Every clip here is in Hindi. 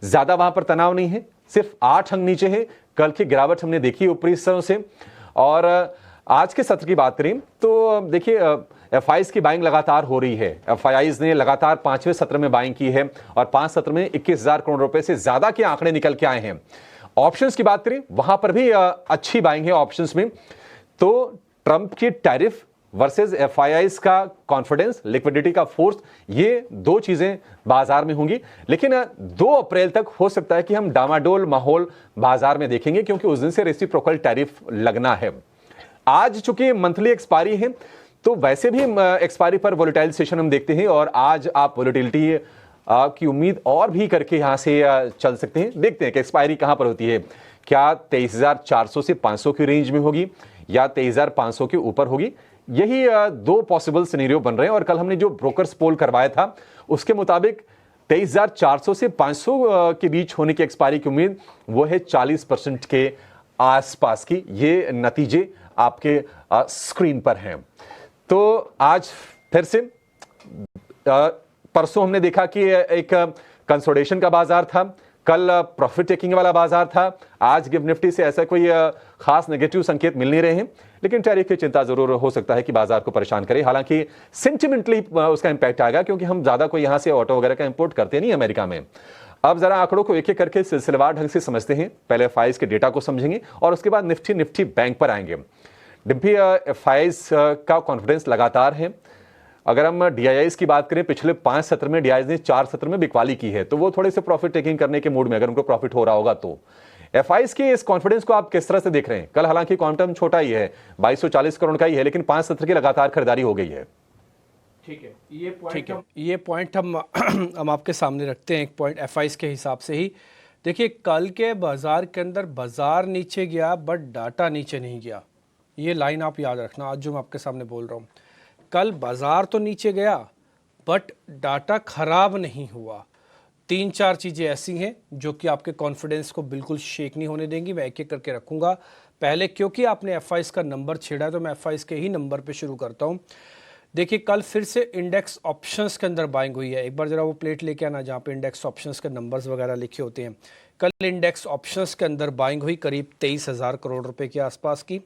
ज्यादा वहां पर तनाव नहीं है, सिर्फ 8 अंक नीचे है। कल की गिरावट हमने देखी ऊपरी स्तरों से। और आज के सत्र की बात करें तो देखिए एफआईज की बाइंग लगातार हो रही है। एफआईज ने लगातार 5वें सत्र में बाइंग की है और 5 सत्र में 21,000 करोड़ रुपए से ज्यादा के आंकड़े निकल के आए हैं। ऑप्शंस की बात करें, वहां पर भी अच्छी बाइंग है ऑप्शंस में। तो ट्रंप की टैरिफ वर्सेस एफआईआईज का कॉन्फिडेंस, लिक्विडिटी का फोर्स, ये दो चीजें बाजार में होंगी। लेकिन 2 अप्रैल तक हो सकता है कि हम डामाडोल माहौल बाजार में देखेंगे, क्योंकि उस दिन से रेसिप्रोकल टैरिफ लगना है। आज चूंकि मंथली एक्सपायरी है, तो वैसे भी एक्सपायरी पर वोलेटाइल सेशन हम देखते हैं और आज आप वोलेटिलिटी की उम्मीद और भी करके यहां से चल सकते हैं। देखते हैं कि एक्सपायरी कहां पर होती है, क्या 23,400 से 500 की रेंज में होगी या 23,500 के ऊपर होगी। यही 2 पॉसिबल सिनेरियो बन रहे हैं। और कल हमने जो ब्रोकर्स पोल करवाया था उसके मुताबिक 23,400 से 500 के बीच होने की एक्सपायरी की उम्मीद वो है 40% के आसपास की। ये नतीजे आपके स्क्रीन पर हैं। तो आज फिर से परसों हमने देखा कि एक कंसोलिडेशन का बाजार था, कल प्रॉफिट टेकिंग वाला बाजार था। आज गिव निफ्टी से ऐसा कोई खास नेगेटिव संकेत मिल नहीं रहे हैं, लेकिन टैरिफ की चिंता जरूर हो सकता है कि बाजार को परेशान करे। हालांकि सेंटिमेंटली उसका इंपैक्ट आएगा, क्योंकि हम ज्यादा कोई यहां से ऑटो वगैरह का इंपोर्ट करते नहीं अमेरिका में। अब जरा आंकड़ों को एक एक करके सिलसिलेवार ढंग से समझते हैं। पहले एफआईआईज के डेटा को समझेंगे और उसके बाद निफ्टी बैंक पर आएंगे। डिम्पी, एफआईआईज का कॉन्फिडेंस लगातार है। अगर हम डीआईआईज की बात करें, पिछले 5 सत्र में डीआईआईज ने 4 सत्र में बिकवाली की है, तो वो थोड़े से प्रॉफिट टेकिंग करने के मूड में, अगर उनको प्रॉफिट हो रहा होगा तो। एफआईआईज के इस कॉन्फिडेंस को आप किस तरह से देख रहे हैं? कल हालांकि क्वांटम छोटा ही है, 2240 करोड़ का ही है, लेकिन 5 सत्र की लगातार खरीदारी हो गई है। ठीक है, ये पॉइंट हम आपके सामने रखते हैं। एक पॉइंट एफआईआईज के हिसाब से ही देखिए, कल के बाजार के अंदर बाजार नीचे गया बट डाटा नीचे नहीं गया। ये लाइन आप याद रखना, आज जो मैं आपके सामने बोल रहा हूँ। कल बाजार तो नीचे गया बट डाटा खराब नहीं हुआ। 3-4 चीज़ें ऐसी हैं जो कि आपके कॉन्फिडेंस को बिल्कुल शेक नहीं होने देंगी। मैं एक एक करके रखूँगा। पहले क्योंकि आपने एफआईआईज का नंबर छेड़ा, तो मैं एफआईआईज के ही नंबर पे शुरू करता हूँ। देखिए, कल फिर से इंडेक्स ऑप्शंस के अंदर बाइंग हुई है। एक बार जरा वो प्लेट लेके आना जहाँ पे इंडेक्स ऑप्शंस के नंबर्स वगैरह लिखे होते हैं। कल इंडेक्स ऑप्शंस के अंदर बाइंग हुई करीब 23,000 करोड़ रुपए के आसपास की।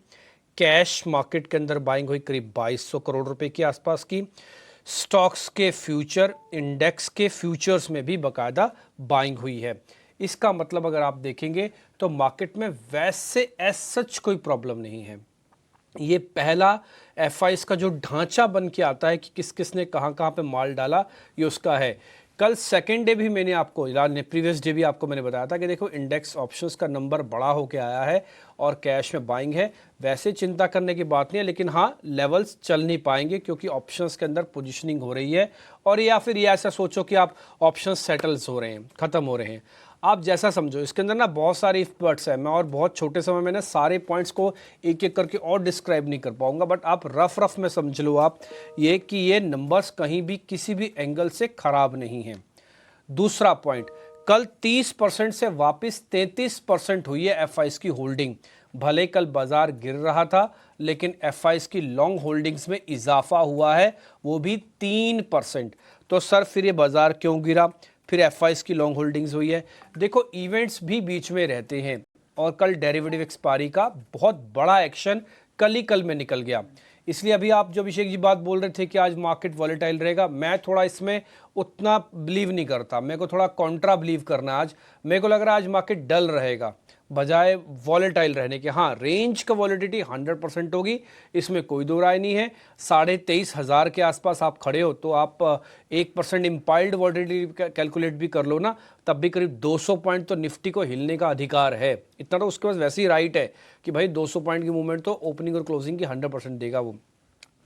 कैश मार्केट के अंदर बाइंग हुई करीब 2200 करोड़ रुपए के आसपास की। स्टॉक्स के फ्यूचर, इंडेक्स के फ्यूचर्स में भी बाकायदा बाइंग हुई है। इसका मतलब अगर आप देखेंगे तो मार्केट में वैसे एज सच कोई प्रॉब्लम नहीं है। ये पहला एफआईआईज का जो ढांचा बन के आता है कि किस किस ने कहाँ कहाँ पे माल डाला, ये उसका है। कल सेकेंड डे भी मैंने आपको, प्रीवियस डे भी आपको मैंने बताया था कि देखो इंडेक्स ऑप्शंस का नंबर बड़ा होके आया है और कैश में बाइंग है। वैसे चिंता करने की बात नहीं है, लेकिन हाँ, लेवल्स चल नहीं पाएंगे क्योंकि ऑप्शंस के अंदर पोजीशनिंग हो रही है। और या फिर ये ऐसा सोचो कि आप ऑप्शंस सेटल्स हो रहे हैं, ख़त्म हो रहे हैं, आप जैसा समझो। इसके अंदर ना बहुत सारे इफ बट्स हैं। मैं और बहुत छोटे समय में ना सारे पॉइंट्स को एक एक करके और डिस्क्राइब नहीं कर पाऊंगा, बट आप रफ में समझ लो आप ये कि ये नंबर्स कहीं भी किसी भी एंगल से खराब नहीं हैं। दूसरा पॉइंट, कल 30% से वापस 33% हुई है एफआईआईज की होल्डिंग। भले कल बाजार गिर रहा था, लेकिन एफआईआईज की लॉन्ग होल्डिंग्स में इजाफा हुआ है, वो भी 3%। तो सर फिर ये बाजार क्यों गिरा? फिर एफआईआईज की लॉन्ग होल्डिंग्स हुई है। देखो, इवेंट्स भी बीच में रहते हैं और कल डेरिवेटिव एक्सपायरी का बहुत बड़ा एक्शन कल में निकल गया। इसलिए अभी आप जो अभिषेक जी बात बोल रहे थे कि आज मार्केट वॉलेटाइल रहेगा, मैं थोड़ा इसमें उतना बिलीव नहीं करता। मेरे को थोड़ा कॉन्ट्रा बिलीव करना। आज मेरे को लग रहा है आज मार्केट डल रहेगा बजाय वॉलेटाइल रहने के। हाँ, रेंज का वॉलेटिलिटी 100% होगी, इसमें कोई दो राय नहीं है। 23,500 के आसपास आप खड़े हो तो आप 1% इम्पाइल्ड वॉलेटिलिटी कैलकुलेट भी कर लो ना, तब भी करीब 200 पॉइंट तो निफ्टी को हिलने का अधिकार है। इतना तो उसके पास वैसे ही राइट है कि भाई 200 पॉइंट की मूवमेंट तो ओपनिंग और क्लोजिंग की 100% देगा वो।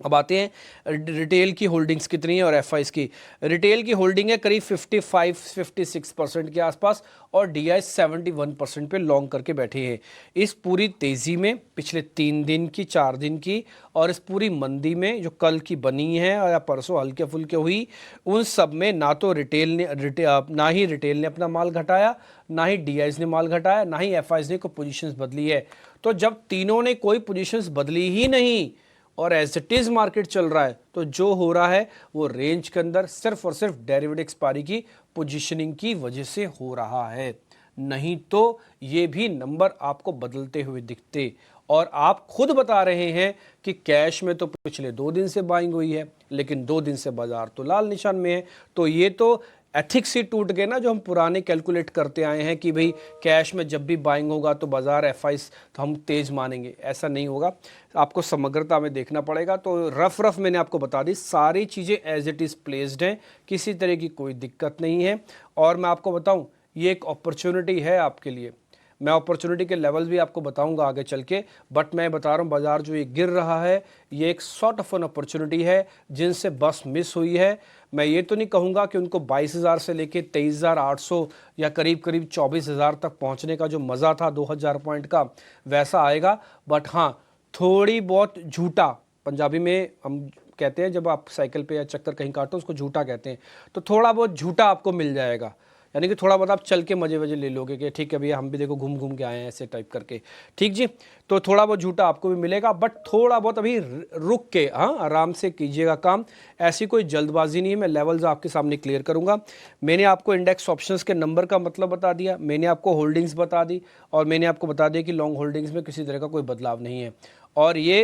अब आते हैं रिटेल की होल्डिंग्स कितनी है और एफआईआईज की। रिटेल की होल्डिंग है करीब 55-56% के आसपास और डीआई 71% पे लॉन्ग करके बैठे हैं। इस पूरी तेज़ी में पिछले 3 दिन की, 4 दिन की और इस पूरी मंदी में जो कल की बनी है या परसों हल्के फुल्के हुई, उन सब में ना तो ना ही रिटेल ने अपना माल घटाया, ना ही डीआईज ने माल घटाया, ना ही एफआईआईज ने कोई पोजीशंस बदली है। तो जब तीनों ने कोई पोजीशंस बदली ही नहीं, और एज इट इज़ मार्केट चल रहा है तो जो हो रहा है वो रेंज के अंदर सिर्फ और सिर्फ डेरिवेटिव एक्सपायरी की पोजीशनिंग की वजह से हो रहा है, नहीं तो ये भी नंबर आपको बदलते हुए दिखते। और आप खुद बता रहे हैं कि कैश में तो पिछले 2 दिन से बाइंग हुई है, लेकिन 2 दिन से बाजार तो लाल निशान में है। तो ये तो एथिक्स ही टूट गए ना, जो हम पुराने कैलकुलेट करते आए हैं कि भाई कैश में जब भी बाइंग होगा तो बाजार एफआईस तो हम तेज मानेंगे। ऐसा नहीं होगा, आपको समग्रता में देखना पड़ेगा। तो रफ मैंने आपको बता दी, सारी चीज़ें एज इट इज़ प्लेस्ड हैं, किसी तरह की कोई दिक्कत नहीं है। और मैं आपको बताऊं, ये एक अपॉर्चुनिटी है आपके लिए। मैं अपॉर्चुनिटी के लेवल भी आपको बताऊंगा आगे चल के, बट मैं बता रहा हूँ बाजार जो ये गिर रहा है ये एक सॉर्ट ऑफ एन अपॉर्चुनिटी है जिनसे बस मिस हुई है। मैं ये तो नहीं कहूँगा कि उनको 22,000 से लेके 23,800 या करीब करीब 24,000 तक पहुँचने का जो मज़ा था 2,000 पॉइंट का वैसा आएगा, बट हाँ थोड़ी बहुत झूठा, पंजाबी में हम कहते हैं जब आप साइकिल पे या चक्कर कहीं काटो उसको झूठा कहते हैं, तो थोड़ा बहुत झूठा आपको मिल जाएगा। यानी कि थोड़ा बहुत आप चल के मजे वजे ले लोगे कि ठीक है भैया हम भी देखो घूम घूम के आए हैं ऐसे टाइप करके, ठीक जी। तो थोड़ा बहुत झूठा आपको भी मिलेगा, बट थोड़ा बहुत अभी रुक के हाँ आराम से कीजिएगा काम, ऐसी कोई जल्दबाजी नहीं है। मैं लेवल्स आपके सामने क्लियर करूंगा। मैंने आपको इंडेक्स ऑप्शंस के नंबर का मतलब बता दिया, मैंने आपको होल्डिंग्स बता दी, और मैंने आपको बता दिया कि लॉन्ग होल्डिंग्स में किसी तरह का कोई बदलाव नहीं है। और ये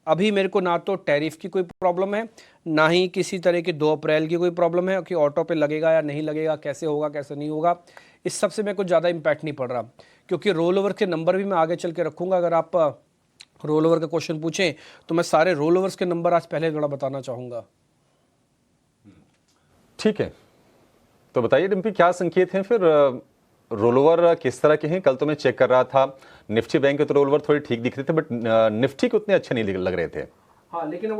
अभी मेरे को ना तो टैरिफ की कोई प्रॉब्लम है, ना ही किसी तरह की 2 अप्रैल की कोई प्रॉब्लम है कि ऑटो पे लगेगा या नहीं लगेगा, कैसे होगा कैसे नहीं होगा, इस सब से मेरे को ज़्यादा इम्पैक्ट नहीं पड़ रहा, क्योंकि रोल ओवर के नंबर भी मैं आगे चल के रखूँगा। अगर आप रोल ओवर का क्वेश्चन पूछें तो मैं सारे रोल ओवर्स के नंबर आज पहले थोड़ा बताना चाहूँगा। ठीक है, तो बताइए डिम्पी क्या संकेत हैं फिर, रोल ओवर किस तरह के हैं? कल तो मैं चेक कर रहा था निफ्टी बैंक के तो रोल ओवर थोड़े ठीक दिख रहे थे, बट निफ्टी को उतने अच्छे नहीं लग रहे थे। हाँ लेकिन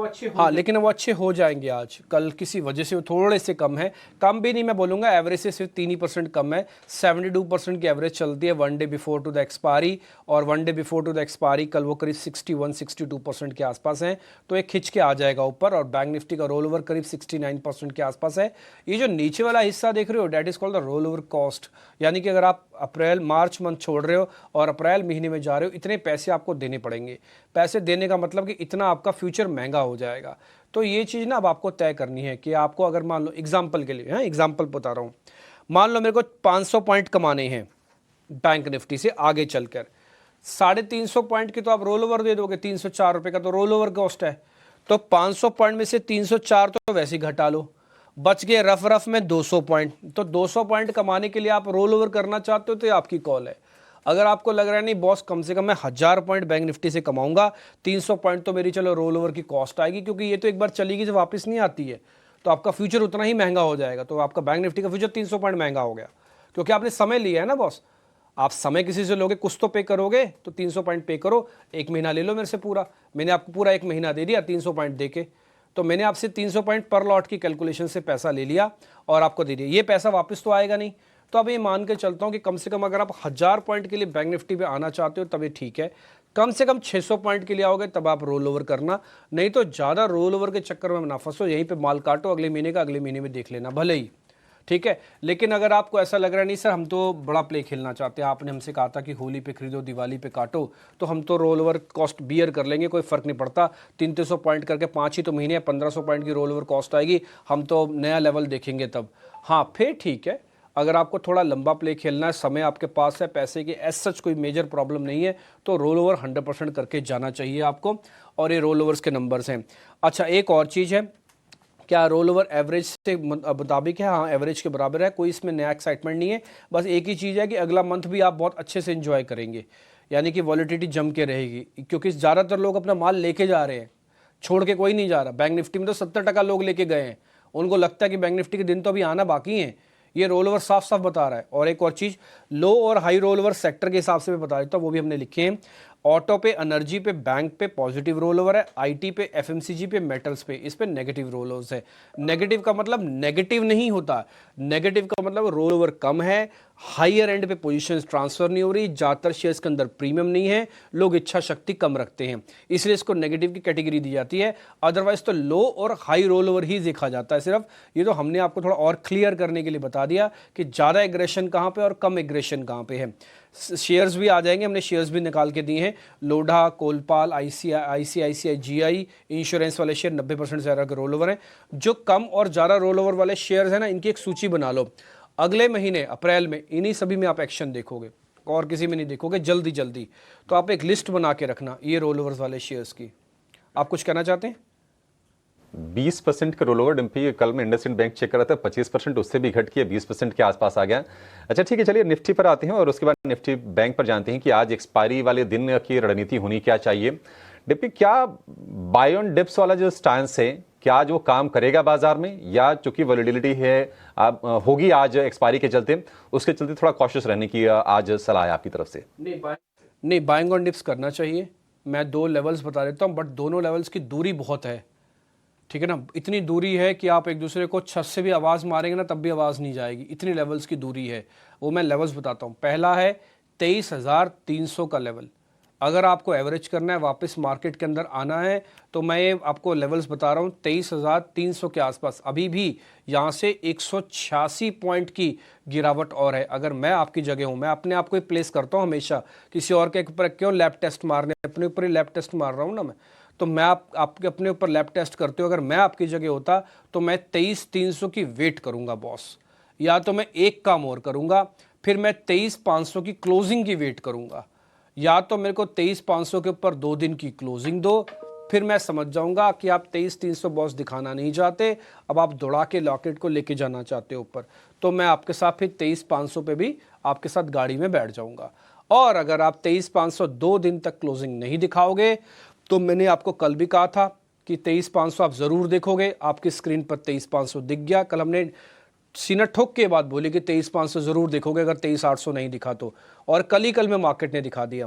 वो अच्छे हो जाएंगे आज। कल किसी वजह से वो थोड़े से कम है, कम भी नहीं मैं बोलूँगा, एवरेज से सिर्फ 3% कम है। 72% की एवरेज चलती है 1 day before to the expiry, और 1 day before to the expiry कल वो करीब 61-62% के आसपास हैं, तो एक खिंच के आ जाएगा ऊपर। और बैंक निफ्टी का रोल ओवर करीब 69% के आसपास है। ये जो नीचे वाला हिस्सा देख रहे हो date is called the roll over cost, यानी कि अगर आप मार्च मंथ छोड़ रहे हो और अप्रैल महीने में जा रहे हो, इतने पैसे आपको देने पड़ेंगे। पैसे देने का मतलब कि इतना आपका फ्यूचर महंगा हो जाएगा। तो ये चीज़ ना अब आपको तय करनी है कि आपको, अगर मान लो एग्जांपल के लिए, हाँ एग्जांपल बता रहा हूँ, मान लो मेरे को 500 पॉइंट कमाने हैं बैंक निफ्टी से आगे चलकर, 350 पॉइंट की तो आप रोल ओवर दे दोगे, 304 रुपये का तो रोल ओवर कॉस्ट है, तो 500 पॉइंट में से 304 तो वैसे ही घटा लो, बच गए रफ में 200 पॉइंट। तो 200 पॉइंट कमाने के लिए आप रोल ओवर करना चाहते हो तो ये आपकी कॉल है। अगर आपको लग रहा है नहीं बॉस कम से कम मैं 1000 पॉइंट बैंक निफ्टी से कमाऊंगा, 300 पॉइंट तो मेरी चलो रोल ओवर की कॉस्ट आएगी, क्योंकि ये तो एक बार चली गई जो वापस नहीं आती है, तो आपका फ्यूचर उतना ही महंगा हो जाएगा। तो आपका बैंक निफ्टी का फ्यूचर 300 पॉइंट महंगा हो गया, क्योंकि आपने समय लिया है ना बॉस। आप समय किसी से लोगे, कुछ तो पे करोगे, तो 300 पॉइंट पे करो, 1 महीना ले लो मेरे से पूरा। मैंने आपको पूरा 1 महीना दे दिया 300 पॉइंट दे के, तो मैंने आपसे 300 पॉइंट पर लॉट की कैलकुलेशन से पैसा ले लिया और आपको दे दिया। ये पैसा वापस तो आएगा नहीं, तो अब ये मान के चलता हूँ कि कम से कम अगर आप 1000 पॉइंट के लिए बैंक निफ्टी पे आना चाहते हो तब ये ठीक है। कम से कम 600 पॉइंट के लिए आओगे तब आप रोल ओवर करना, नहीं तो ज़्यादा रोल ओवर के चक्कर में ना फंसो, यहीं पे माल काटो, अगले महीने का अगले महीने में देख लेना भले ही, ठीक है। लेकिन अगर आपको ऐसा लग रहा है नहीं सर हम तो बड़ा प्ले खेलना चाहते हैं, आपने हमसे कहा था कि होली पे खरीदो दिवाली पे काटो, तो हम तो रोल ओवर कॉस्ट बियर कर लेंगे, कोई फ़र्क नहीं पड़ता, 300 पॉइंट करके 5 ही तो महीने 1500 पॉइंट की रोल ओवर कॉस्ट आएगी, हम तो नया लेवल देखेंगे तब। हाँ फिर ठीक है, अगर आपको थोड़ा लंबा प्ले खेलना है, समय आपके पास है, पैसे की एज सच कोई मेजर प्रॉब्लम नहीं है, तो रोल ओवर 100% करके जाना चाहिए आपको। और ये रोल ओवर्स के नंबर्स हैं। अच्छा एक और चीज़ है, क्या रोल ओवर एवरेज से मुताबिक है? हाँ एवरेज के बराबर है, कोई इसमें नया एक्साइटमेंट नहीं है। बस एक ही चीज़ है कि अगला मंथ भी आप बहुत अच्छे से एंजॉय करेंगे, यानी कि वॉलिटिलिटी जम के रहेगी, क्योंकि ज़्यादातर लोग अपना माल लेके जा रहे हैं, छोड़ के कोई नहीं जा रहा। बैंक निफ्टी में तो 70% लोग लेके गए हैं, उनको लगता है कि बैंक निफ्टी के दिन तो अभी आना बाकी हैं। ये रोल ओवर साफ साफ बता रहा है। और एक और चीज़, लो और हाई रोल ओवर सेक्टर के हिसाब से मैं बता देता हूँ, वो भी हमने लिखे हैं। ऑटो पे, एनर्जी पे, बैंक पे पॉजिटिव रोल ओवर है, आईटी पे, एफएमसीजी पे, मेटल्स पे, इस पे नेगेटिव रोल ओवर्स है। नेगेटिव का मतलब नेगेटिव नहीं होता, नेगेटिव का मतलब रोल ओवर कम है, हाईयर एंड पे पोजीशंस ट्रांसफर नहीं हो रही, ज़्यादातर शेयर्स के अंदर प्रीमियम नहीं है, लोग इच्छा शक्ति कम रखते हैं, इसलिए इसको नेगेटिव की कैटेगरी दी जाती है। अदरवाइज तो लो और हाई रोल ओवर ही देखा जाता है सिर्फ। ये तो हमने आपको थोड़ा और क्लियर करने के लिए बता दिया कि ज़्यादा एग्रेशन कहाँ पे और कम एग्रेशन कहाँ पे है। शेयर्स भी आ जाएंगे, हमने शेयर्स भी निकाल के दिए हैं। लोढ़ा, कोलपाल, आईसीआईसीआई, जीआई, इंश्योरेंस वाले शेयर 90% से ज़्यादा के रोल ओवर हैं। जो कम और ज़्यादा रोल ओवर वाले शेयर्स हैं ना, इनकी एक सूची बना लो। अगले महीने अप्रैल में इन्हीं सभी में आप एक्शन देखोगे और किसी में नहीं देखोगे, जल्दी जल्दी। तो आप एक लिस्ट बना के रखना ये रोल ओवर्स वाले शेयर्स की। आप कुछ कहना चाहते हैं? 20% का रोल ओवर डिम्पी, कल मैं इंडसइंड बैंक चेक कर रहा था, 25% उससे भी घट के 20% के आसपास आ गया। अच्छा ठीक है, चलिए निफ्टी पर आते हैं और उसके बाद निफ्टी बैंक पर जानते हैं कि आज एक्सपायरी वाले दिन की रणनीति होनी क्या चाहिए। डिम्पी, क्या बाय ऑन डिप्स वाला जो स्टांस है, क्या आज वो काम करेगा बाजार में, या चूंकि वॉलेटिलिटी है होगी आज एक्सपायरी के चलते, उसके चलते थोड़ा कॉशियस रहने की आज सलाह है आपकी तरफ से? नहीं, बाइंग ऑन डिप्स करना चाहिए। मैं 2 लेवल्स बता देता हूँ, बट दोनों लेवल्स की दूरी बहुत है, ठीक है ना। इतनी दूरी है कि आप एक दूसरे को छत से भी आवाज़ मारेंगे ना, तब भी आवाज़ नहीं जाएगी, इतनी लेवल्स की दूरी है। वो मैं लेवल्स बताता हूँ। पहला है 23,300 का लेवल। अगर आपको एवरेज करना है, वापस मार्केट के अंदर आना है, तो मैं ये आपको लेवल्स बता रहा हूँ 23,300 के आसपास। अभी भी यहाँ से 186 पॉइंट की गिरावट और है। अगर मैं आपकी जगह हूँ, मैं अपने आप को ही प्लेस करता हूँ हमेशा, किसी और के ऊपर क्यों लैब टेस्ट मारने, अपने ऊपर ही लैब टेस्ट मार रहा हूँ ना मैं। तो मैं आपके अपने ऊपर लैब टेस्ट करते हो। अगर मैं आपकी जगह होता तो मैं 23,300 की वेट करूंगा बॉस, या तो मैं एक काम और करूंगा, फिर मैं 23,500 की क्लोजिंग की वेट करूंगा, या तो मेरे को 23,500 के ऊपर 2 दिन की क्लोजिंग दो, फिर मैं समझ जाऊंगा कि आप 23,300 बॉस दिखाना नहीं चाहते, अब आप दौड़ा के लॉकेट को लेके जाना चाहते हो ऊपर, तो मैं आपके साथ फिर 23,500 पे भी आपके साथ गाड़ी में बैठ जाऊंगा। और अगर आप 23,500 2 दिन तक क्लोजिंग नहीं दिखाओगे, तो मैंने आपको कल भी कहा था कि 23,500 आप ज़रूर देखोगे। आपकी स्क्रीन पर 23,500 दिख गया। कल हमने सीना ठोक के बाद बोली कि 23,500 ज़रूर देखोगे अगर 23,800 नहीं दिखा तो, और कल में मार्केट ने दिखा दिया।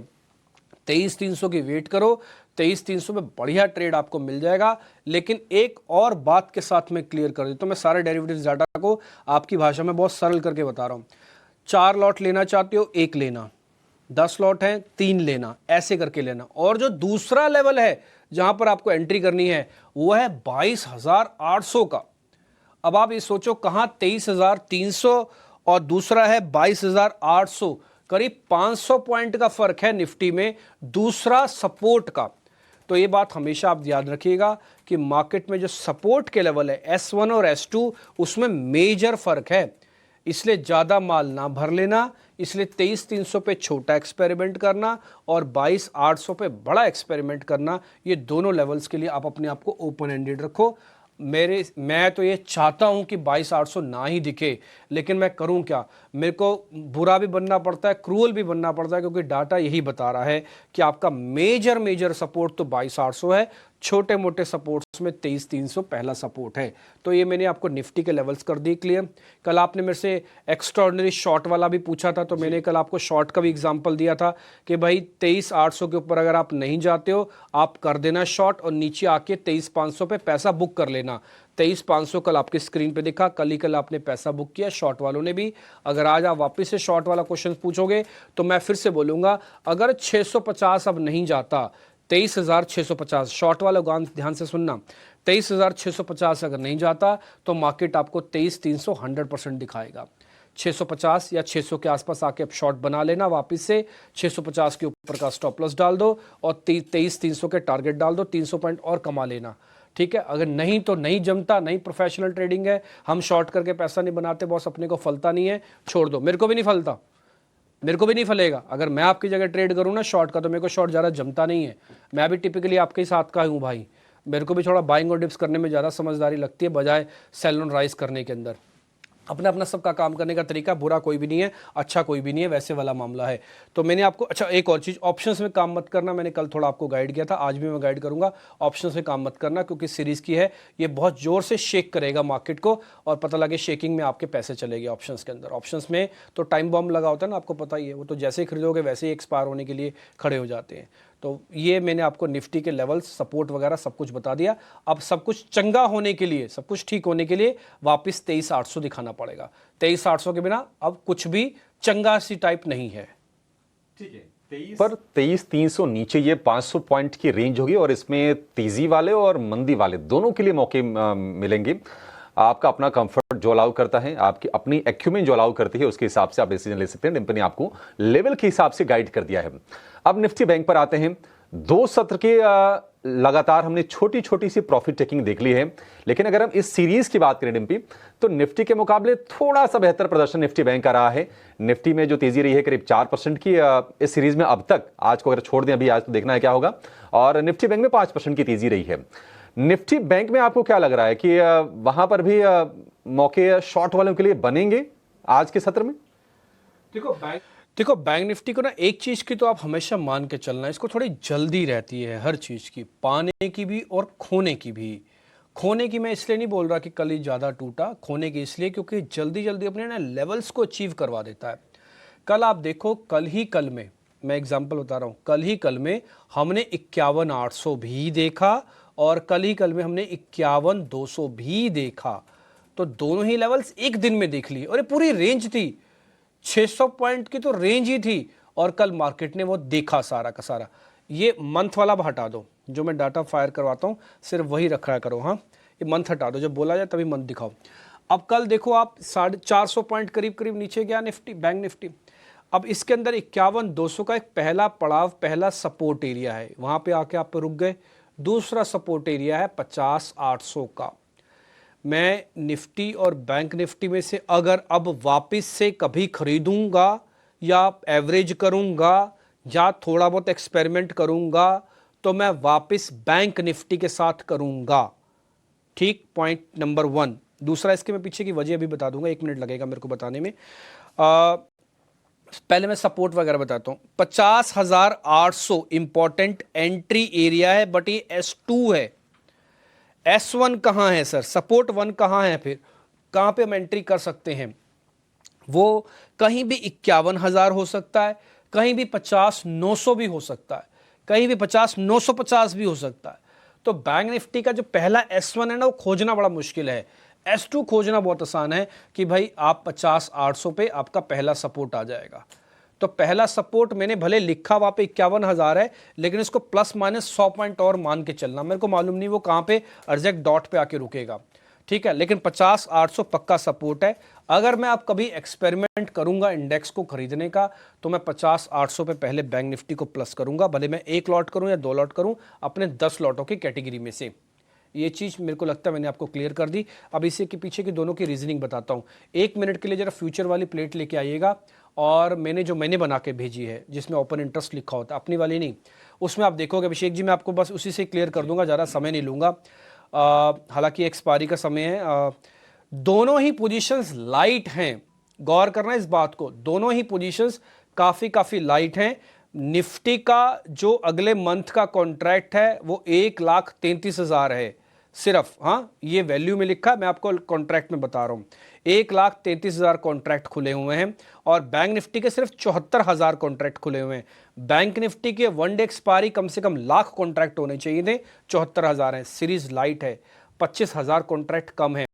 23,300 की वेट करो, 23,300 में बढ़िया ट्रेड आपको मिल जाएगा। लेकिन एक और बात के साथ मैं क्लियर कर देता हूँ, मैं सारे डेरिवेटिव्स डाटा को आपकी भाषा में बहुत सरल करके बता रहा हूँ। 4 लॉट लेना चाहते हो, 1 लेना, 10 लॉट हैं 3 लेना, ऐसे करके लेना। और जो दूसरा लेवल है जहां पर आपको एंट्री करनी है, वो है 22,800 का। अब आप ये सोचो, कहां 23,300 और दूसरा है 22,800, करीब 500 पॉइंट का फर्क है निफ्टी में दूसरा सपोर्ट का। तो ये बात हमेशा आप याद रखिएगा कि मार्केट में जो सपोर्ट के लेवल है S1 और S2, उसमें मेजर फर्क है। इसलिए ज़्यादा माल ना भर लेना, इसलिए 23,300 पे छोटा एक्सपेरिमेंट करना और 22,800 पे बड़ा एक्सपेरिमेंट करना, ये दोनों लेवल्स के लिए आप अपने आप को ओपन एंडेड रखो। मैं तो ये चाहता हूं कि 22,800 ना ही दिखे, लेकिन मैं करूं क्या, मेरे को बुरा भी बनना पड़ता है, क्रूअल भी बनना पड़ता है, क्योंकि डाटा यही बता रहा है कि आपका मेजर सपोर्ट तो 22,800 है, छोटे मोटे सपोर्ट्स में 23,300 पहला सपोर्ट है। तो ये मैंने आपको निफ्टी के लेवल्स कर दी क्लियर। कल आपने मेरे से एक्स्ट्राऑर्डिनरी शॉर्ट वाला भी पूछा था, तो मैंने कल आपको शॉर्ट का भी एग्जांपल दिया था कि भाई 23,800 के ऊपर अगर आप नहीं जाते हो, आप कर देना शॉर्ट और नीचे आके 23,500 पे पैसा बुक कर लेना। 23,500 कल आपकी स्क्रीन पे दिखा, कल आपने पैसा बुक किया, शॉर्ट वालों ने भी। अगर आज आप वापस से शॉर्ट वाला क्वेश्चन पूछोगे तो मैं फिर से बोलूंगा, अगर 650 अब नहीं जाता, 23,650, शॉर्ट वाला गान ध्यान से सुनना, 23,650 अगर नहीं जाता तो मार्केट आपको 23,300 100% दिखाएगा। 650 या 600 के आसपास आके आप शॉर्ट बना लेना, वापस से 650 के ऊपर का स्टॉप लॉस डाल दो और 23,300 के टारगेट डाल दो, 300 पॉइंट और कमा लेना, ठीक है। अगर नहीं तो नहीं जमता, नहीं प्रोफेशनल ट्रेडिंग है, हम शॉर्ट करके पैसा नहीं बनाते बॉस, अपने को फलता नहीं है, छोड़ दो। मेरे को भी नहीं फलता, मेरे को भी नहीं फलेगा। अगर मैं आपकी जगह ट्रेड करूँ ना शॉर्ट का, तो मेरे को शॉर्ट ज़्यादा जमता नहीं है। मैं भी टिपिकली आपके ही साथ का हूँ भाई, मेरे को भी थोड़ा बाइंग और डिप्स करने में ज़्यादा समझदारी लगती है बजाय सेल ऑन राइज करने के अंदर। अपना अपना सबका काम करने का तरीका, बुरा कोई भी नहीं है, अच्छा कोई भी नहीं है, वैसे वाला मामला है। तो मैंने आपको, अच्छा एक और चीज़, ऑप्शंस में काम मत करना। मैंने कल थोड़ा आपको गाइड किया था, आज भी मैं गाइड करूंगा, ऑप्शंस में काम मत करना, क्योंकि सीरीज़ की है, ये बहुत ज़ोर से शेक करेगा मार्केट को और पता लगे शेकिंग में आपके पैसे चले गए ऑप्शंस के अंदर। ऑप्शंस में तो टाइम बॉम्ब लगा होता है ना, आपको पता ही है, वो तो जैसे ही खरीदोगे वैसे ही एक्सपायर होने के लिए खड़े हो जाते हैं। तो ये मैंने आपको निफ्टी के लेवल्स, सपोर्ट वगैरह सब कुछ बता दिया। अब सब कुछ चंगा होने के लिए, सब कुछ ठीक होने के लिए वापस 23,800 दिखाना पड़ेगा। 23,800 के बिना अब कुछ भी चंगा सी टाइप नहीं है, ठीक है। पर 23,300 नीचे ये 500 पॉइंट की रेंज होगी और इसमें तेजी वाले और मंदी वाले दोनों के लिए मौके मिलेंगे। आपका अपना कंफर्ट जो अलाउ करता है, आपकी अपनी एक्यूमेन जो अलाउ करती है, उसके हिसाब से आप डिसीजन ले सकते हैं। डिम्पल ने आपको लेवल के हिसाब से गाइड कर दिया है। अब निफ्टी बैंक पर आते हैं। 2 सत्र के लगातार हमने छोटी छोटी सी प्रॉफिट टेकिंग देख ली है, लेकिन अगर हम इस सीरीज की बात करें डिम्पी, तो निफ्टी के मुकाबले थोड़ा सा बेहतर प्रदर्शन निफ्टी बैंक का रहा है। निफ्टी में जो तेजी रही है करीब 4% की इस सीरीज में अब तक। आज को अगर छोड़ दें, अभी आज तो देखना है क्या होगा। और निफ्टी बैंक में 5% की तेजी रही है। निफ्टी बैंक में आपको क्या लग रहा है कि वहां पर भी मौके शॉर्ट वालों के लिए बनेंगे आज के सत्र में? देखो बैंक निफ्टी को ना एक चीज की तो आप हमेशा मान के चलना है, इसको थोड़ी जल्दी रहती है हर चीज की, पाने की भी और खोने की भी। खोने की मैं इसलिए नहीं बोल रहा कि कल ही ज्यादा टूटा, खोने की इसलिए क्योंकि जल्दी जल्दी अपने ना लेवल्स को अचीव करवा देता है। कल आप देखो, कल ही कल में मैं एग्जांपल बता रहा हूं, कल ही कल में हमने 51,800 भी देखा और कल ही कल में हमने 51,200 भी देखा। तो दोनों ही लेवल्स एक दिन में देख लिए और ये पूरी रेंज थी, 600 पॉइंट की तो रेंज ही थी और कल मार्केट ने वो देखा सारा का सारा। ये मंथ वाला हटा दो, जो मैं डाटा फायर करवाता हूँ सिर्फ वही रखा करो। हाँ, ये मंथ हटा दो, जब बोला जाए तभी मंथ दिखाओ। अब कल देखो आप 450 पॉइंट करीब करीब नीचे गया निफ्टी, बैंक निफ्टी। अब इसके अंदर 51,200 का एक पहला पड़ाव, पहला सपोर्ट एरिया है, वहां पे आके आप रुक गए। दूसरा सपोर्ट एरिया है 50,800 का। मैं निफ्टी और बैंक निफ्टी में से अगर अब वापस से कभी खरीदूंगा या एवरेज करूंगा या थोड़ा बहुत एक्सपेरिमेंट करूंगा तो मैं वापस बैंक निफ्टी के साथ करूंगा। ठीक, पॉइंट नंबर 1। दूसरा, इसके मैं पीछे की वजह अभी बता दूंगा, 1 मिनट लगेगा मेरे को बताने में। पहले मैं सपोर्ट वगैरह बताता हूं। 50,800 इंपॉर्टेंट एंट्री एरिया है, बट ये S2 है। S1 कहां है सर? सपोर्ट 1 कहां है? फिर कहां पे हम एंट्री कर सकते हैं? वो कहीं भी 51,000 हो सकता है, कहीं भी 50,900 भी हो सकता है, कहीं भी 50,950 भी हो सकता है। तो बैंक निफ्टी का जो पहला S1 है ना, वो खोजना बड़ा मुश्किल है। S2 खोजना बहुत आसान है कि भाई आप 50,800 पे आपका पहला सपोर्ट आ जाएगा। तो पहला सपोर्ट मैंने भले लिखा वहां पे 51,000 है, लेकिन इसको प्लस माइनस 100 पॉइंट और मान के चलना। मेरे को मालूम नहीं वो कहां पे एग्जैक्ट डॉट पे आके रुकेगा, ठीक है, लेकिन 50,800 पक्का सपोर्ट है। अगर मैं अब कभी एक्सपेरिमेंट करूंगा इंडेक्स को खरीदने का तो मैं 50,800 पे पहले बैंक निफ्टी को प्लस करूंगा, भले मैं 1 लॉट करूं या 2 लॉट करूं अपने 10 लॉटों की कैटेगरी में से। ये चीज़ मेरे को लगता है मैंने आपको क्लियर कर दी। अब इसी के पीछे की दोनों की रीजनिंग बताता हूँ। 1 मिनट के लिए जरा फ्यूचर वाली प्लेट लेके आइएगा, और मैंने बना के भेजी है जिसमें ओपन इंटरेस्ट लिखा होता है, अपनी वाली नहीं। उसमें आप देखोगे अभिषेक जी, मैं आपको बस उसी से क्लियर कर दूंगा, ज़्यादा समय नहीं लूँगा। हालांकि एक्सपायरी का समय है। दोनों ही पोजीशंस लाइट हैं, गौर करना इस बात को, दोनों ही पोजीशंस काफ़ी लाइट हैं। निफ्टी का जो अगले मंथ का कॉन्ट्रैक्ट है वो 1,33,000 है सिर्फ। हाँ, ये वैल्यू में लिखा है, मैं आपको कॉन्ट्रैक्ट में बता रहा हूँ। 1,33,000 कॉन्ट्रैक्ट खुले हुए हैं और बैंक निफ्टी के सिर्फ 74,000 कॉन्ट्रैक्ट खुले हुए हैं। बैंक निफ्टी के 1 डे एक्सपायरी कम से कम लाख कॉन्ट्रैक्ट होने चाहिए थे, 74,000 है। सीरीज लाइट है, 25,000 कॉन्ट्रैक्ट कम है।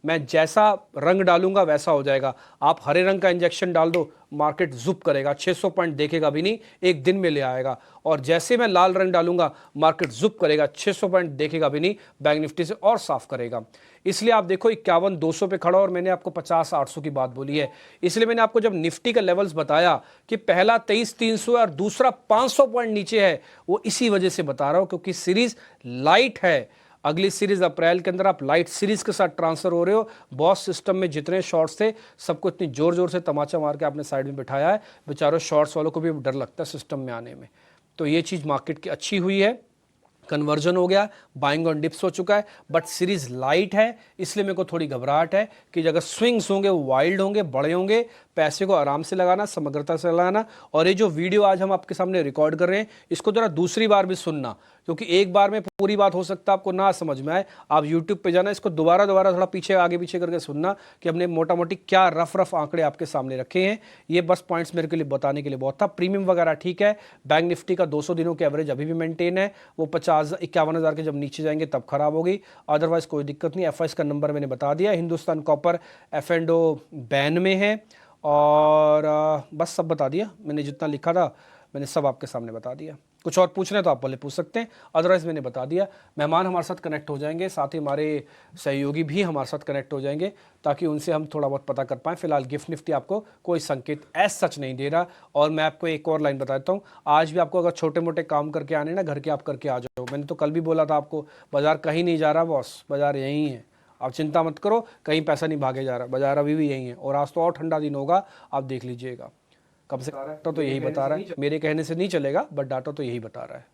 मैं जैसा रंग डालूंगा वैसा हो जाएगा। आप हरे रंग का इंजेक्शन डाल दो, मार्केट जुप करेगा, 600 पॉइंट देखेगा भी नहीं, एक दिन में ले आएगा। और जैसे मैं लाल रंग डालूंगा मार्केट जुप करेगा, 600 पॉइंट देखेगा भी नहीं, बैंक निफ्टी से और साफ करेगा। इसलिए आप देखो 51,200 पे खड़ा और मैंने आपको 50,800 की बात बोली है। इसलिए मैंने आपको जब निफ्टी का लेवल्स बताया कि पहला 23,300 है और दूसरा 500 पॉइंट नीचे है, वो इसी वजह से बता रहा हूं क्योंकि सीरीज लाइट है। अगली सीरीज अप्रैल के अंदर आप लाइट सीरीज के साथ ट्रांसफर हो रहे हो। बॉस सिस्टम में जितने शॉर्ट्स थे सबको इतनी जोर जोर से तमाचा मार के आपने साइड में बिठाया है, बेचारों शॉर्ट्स वालों को भी डर लगता है सिस्टम में आने में। तो ये चीज़ मार्केट की अच्छी हुई है, कन्वर्जन हो गया, बाइंग ऑन डिप्स हो चुका है, बट सीरीज लाइट है। इसलिए मेरे को थोड़ी घबराहट है कि अगर स्विंग्स होंगे वो वाइल्ड होंगे, बड़े होंगे। पैसे को आराम से लगाना, समग्रता से लगाना। और ये जो वीडियो आज हम आपके सामने रिकॉर्ड कर रहे हैं, इसको जरा दूसरी बार भी सुनना, क्योंकि एक बार में पूरी बात हो सकता है आपको ना समझ में आए। आप यूट्यूब पे जाना, इसको दोबारा थोड़ा पीछे आगे पीछे करके सुनना कि हमने मोटा मोटी क्या रफ आंकड़े आपके सामने रखे हैं। ये बस पॉइंट्स मेरे के लिए बताने के लिए बहुत था। प्रीमियम वगैरह ठीक है, बैंक निफ्टी का 200 दिनों के एवरेज अभी भी मेंटेन है, वो 51,000 के जब नीचे जाएंगे तब खराब होगी, अदरवाइज कोई दिक्कत नहीं। एफआईएस का नंबर मैंने बता दिया। हिंदुस्तान कॉपर F&O बैन में है, और बस सब बता दिया मैंने, जितना लिखा था मैंने सब आपके सामने बता दिया। कुछ और पूछना है तो आप बोले पूछ सकते हैं, अदरवाइज मैंने बता दिया। मेहमान हमारे साथ कनेक्ट हो जाएंगे, साथ ही हमारे सहयोगी भी हमारे साथ कनेक्ट हो जाएंगे ताकि उनसे हम थोड़ा बहुत पता कर पाएँ। फिलहाल गिफ्ट निफ्टी आपको कोई संकेत एज सच नहीं दे रहा। और मैं आपको एक और लाइन बताता हूँ, आज भी आपको अगर छोटे मोटे काम करके आने ना घर के, आप करके आ जाओ। मैंने तो कल भी बोला था आपको, बाजार कहीं नहीं जा रहा बॉस, बाजार यहीं है, आप चिंता मत करो, कहीं पैसा नहीं भागे जा रहा, बाजार अभी भी यहीं है। और आज तो और ठंडा दिन होगा, आप देख लीजिएगा। कब से डाटा तो यही बता रहा है, मेरे कहने से नहीं चलेगा, बट डाटा तो यही बता रहा है।